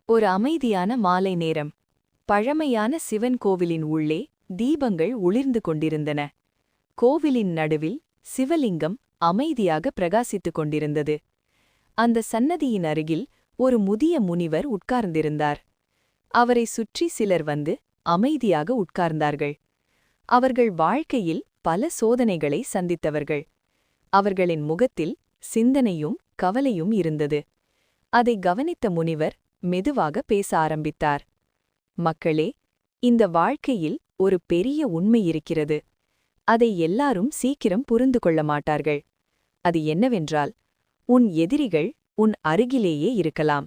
ஒரு அமைதியான மாலை நேரம். பழமையான சிவன் கோவிலின் உள்ளே தீபங்கள் ஒளிர்ந்து கொண்டிருந்தன. கோவிலின் நடுவில் சிவலிங்கம் அமைதியாக பிரகாசித்துக் கொண்டிருந்தது. அந்த சன்னதியின் அருகில் ஒரு முதிய முனிவர் உட்கார்ந்திருந்தார். அவரை சுற்றி சிலர் வந்து அமைதியாக உட்கார்ந்தார்கள். அவர்கள் வாழ்க்கையில் பல சோதனைகளை சந்தித்தவர்கள். அவர்களின் முகத்தில் சிந்தனையும் கவலையும் இருந்தது. அதை கவனித்த முனிவர் மெதுவாக பேச ஆரம்பித்தார். மக்களே, இந்த வாழ்க்கையில் ஒரு பெரிய உண்மை இருக்கிறது. அதை எல்லாரும் சீக்கிரம் புரிந்து கொள்ள மாட்டார்கள். அது என்னவென்றால், உன் எதிரிகள் உன் அருகிலேயே இருக்கலாம்.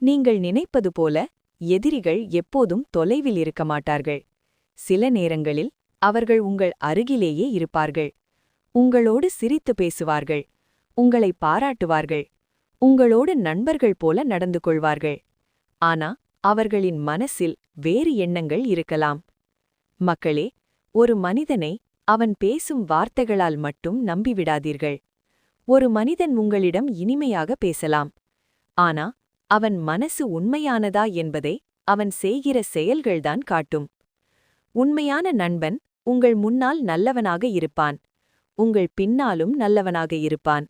நீங்கள் நினைப்பது போல எதிரிகள் எப்போதும் தொலைவில் இருக்க மாட்டார்கள். சில நேரங்களில் அவர்கள் உங்கள் அருகிலேயே இருப்பார்கள். உங்களோடு சிரித்து பேசுவார்கள். உங்களை பாராட்டுவார்கள். உங்களோடு நண்பர்கள் போல நடந்து கொள்வார்கள். ஆனா அவர்களின் மனசில் வேறு எண்ணங்கள் இருக்கலாம். மக்களே, ஒரு மனிதனை அவன் பேசும் வார்த்தைகளால் மட்டும் நம்பிவிடாதீர்கள். ஒரு மனிதன் உங்களிடம் இனிமையாக பேசலாம். ஆனா அவன் மனசு உண்மையானதா என்பதை அவன் செய்கிற செயல்கள்தான் காட்டும். உண்மையான நண்பன் உங்கள் முன்னால் நல்லவனாக இருப்பான். உங்கள் பின்னாலும் நல்லவனாக இருப்பான்.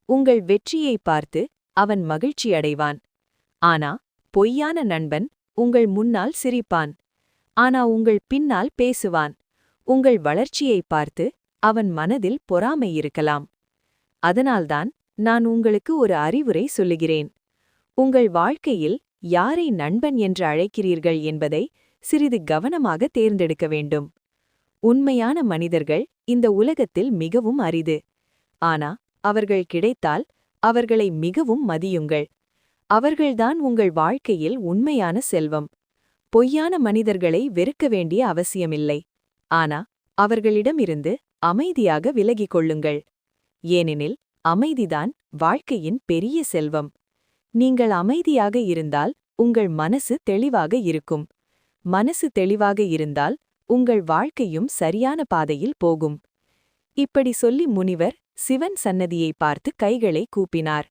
உங்கள் வெற்றியை பார்த்து அவன் மகிழ்ச்சியடைவான். ஆனா பொய்யான நண்பன் உங்கள் முன்னால் சிரிப்பான். ஆனா உங்கள் பின்னால் பேசுவான். உங்கள் வளர்ச்சியை பார்த்து அவன் மனதில் பொறாமை இருக்கலாம். அதனால்தான் நான் உங்களுக்கு ஒரு அறிவுரை சொல்லுகிறேன். உங்கள் வாழ்க்கையில் யாரை நண்பன் என்று அழைக்கிறீர்கள் என்பதை சிறிது கவனமாக தேர்ந்தெடுக்க வேண்டும். உண்மையான மனிதர்கள் இந்த உலகத்தில் மிகவும் அரிது. ஆனா அவர்கள் கிடைத்தால் அவர்களை மிகவும் மதியுங்கள். அவர்கள்தான் உங்கள் வாழ்க்கையில் உண்மையான செல்வம். பொய்யான மனிதர்களை வெறுக்க வேண்டிய அவசியமில்லை. ஆனா அவர்களிடமிருந்து அமைதியாக விலகிக் கொள்ளுங்கள். ஏனெனில் அமைதிதான் வாழ்க்கையின் பெரிய செல்வம். நீங்கள் அமைதியாக இருந்தால் உங்கள் மனசு தெளிவாக இருக்கும். மனசு தெளிவாக இருந்தால் உங்கள் வாழ்க்கையும் சரியான பாதையில் போகும். இப்படி சொல்லி முனிவர் சிவன் சன்னதியை பார்த்து கைகளை கூப்பினார்.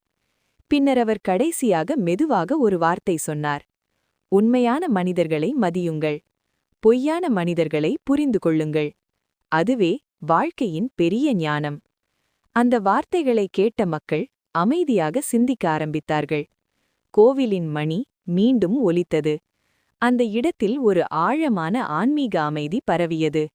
பின்னர் அவர் கடைசியாக மெதுவாக ஒரு வார்த்தை சொன்னார். உண்மையான மனிதர்களை மதியுங்கள். பொய்யான மனிதர்களை புரிந்து கொள்ளுங்கள். அதுவே வாழ்க்கையின் பெரிய ஞானம். அந்த வார்த்தைகளை கேட்ட மக்கள் அமைதியாக சிந்திக்க ஆரம்பித்தார்கள். கோவிலின் மணி மீண்டும் ஒலித்தது. அந்த இடத்தில் ஒரு ஆழமான ஆன்மீக அமைதி பரவியது.